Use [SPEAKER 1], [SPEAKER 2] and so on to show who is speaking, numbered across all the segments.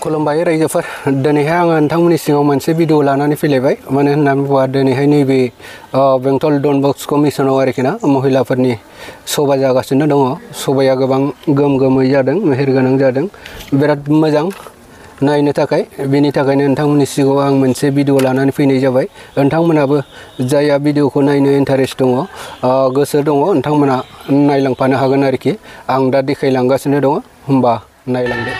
[SPEAKER 1] खुलुमबाय रायजोफोर दिनैहाय आङो नोंथांमोननि सिगाङाव मोनसे भिडिअ लानानै फैलायबाय मानो होननानै बुङोबा दिनैहाय नैबे बेंटल डन बस्क मिसनाव आरोखि ना महिलाफोरनि सभा जागासिनो दङ। सभाया गोबां गोम गोमै जादों, मेहेरगोनां जादों, बिराद मोजां नायनो थाखाय। बेनि थाखायनो नोंथांमोननि सिगाङाव आं मोनसे भिडिअ लानानै फैनाय जाबाय। नोंथांमोनाबो जायहा भिडिअखौ नायनो इन्टारेस्ट दङ, गोसो दङ, नोंथांमोना नायलांफानो हागोन आरोखि। आं दा देखायलांगासिनो दङ, होमबा नायलांदो।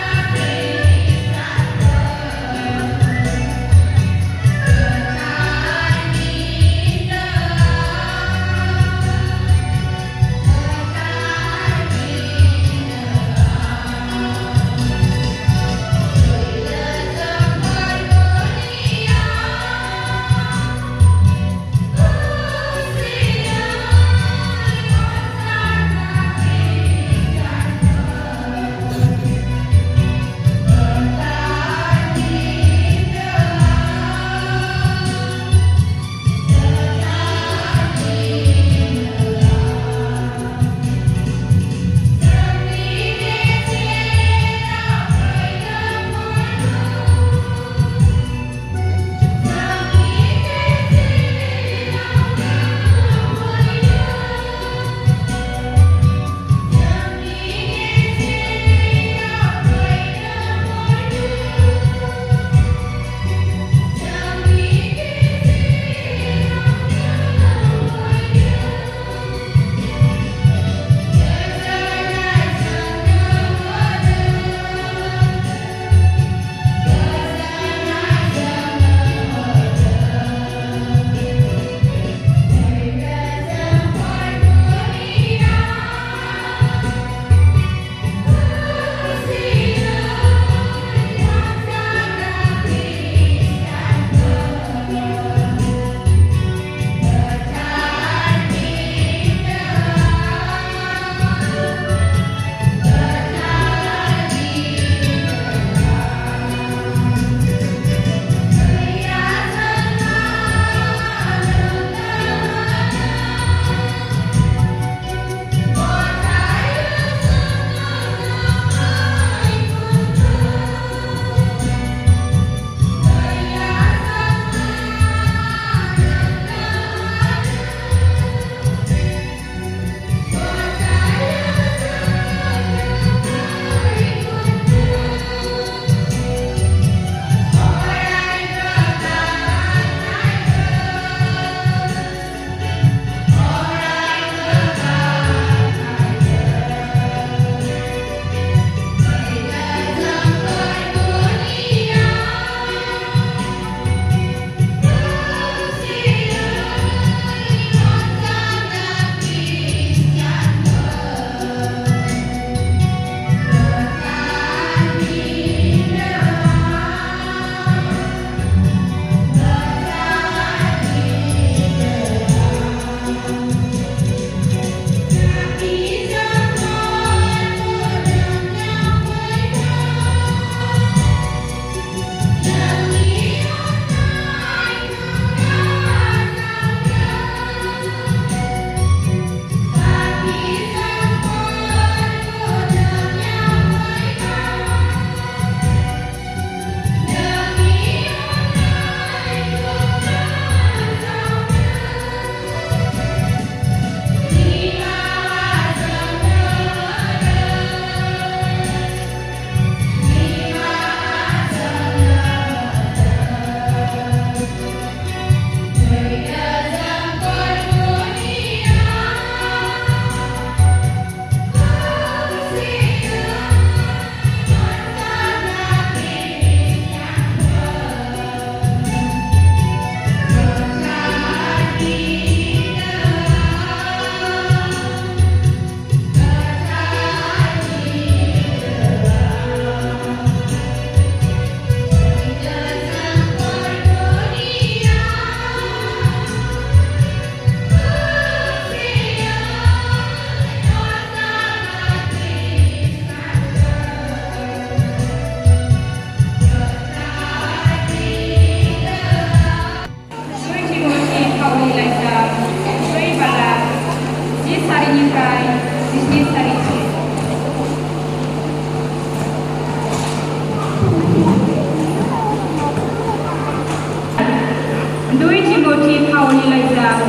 [SPEAKER 2] Timothy Pauli Laizam,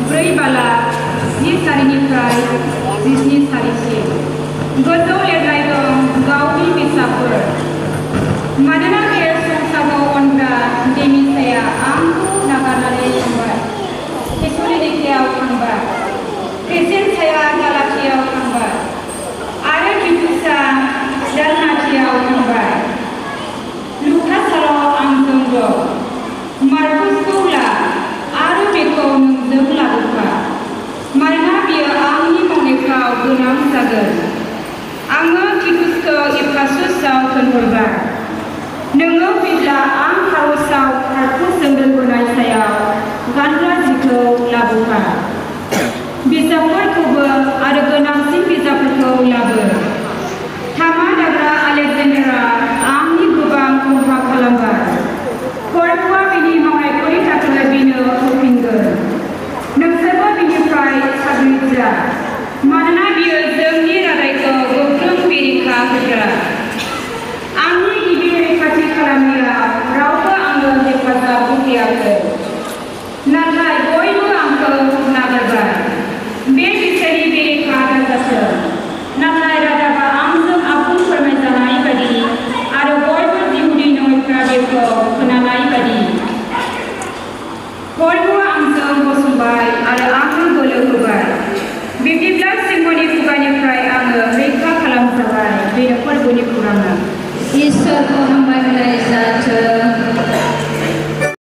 [SPEAKER 2] Bray Bala, Nisari Fry, Disney Sarisi, Gozo Lerlaidong, Gaudi Bisapur, Madana Air Sabo Ondra, Demi Saya, Amku Naganale Kambar, Kisuri Dikiau Kambar, Krisin Saya Galakiau Kambar, Are Bitusa, Dalnatiau Kambar, Luka Saro Angzonggo, Marcus Kula, Aru Beko Nungzong Labuka, Marina Bio Angni Monekau Gunam Sagar, Anga Kikusko Ipasusau Konurba, Nungo Bidla Ang Harusau Harku Sembel Gunai Sayau, Gandra Ziko Labuka, Bisapur Kuba, Ada Gunam Sim Bisapurko Labu, Tama Dagra Alexandra, Angni Gubang Kumpa Kalambar, Korpua Bini Mawai Kuri Takla Bino Kupingger, Nungseba Bini Frai Sabridra, Manana Bio Zemni Radaiko Gokung Birika Hudra, Angni Ibiri Kati Kalamira, Raupa Anglo Jepasa Bukiake, Natai Boilu Angko Nagarbar, Bedi Seri Birika Dasa, Natai Radaba Angzum Apun Permezanai Badi, Ada Boilu Dihudi Noi Pradeko Penanai Badi, Boilu Angzum Bosumbai, Ada Angzum Bolo Kubai, Bibi Black Simoni Kubani Frai Anglo Reka Kalam Sabai, Bina Perbuni Kuranga, Isar Ko Hambai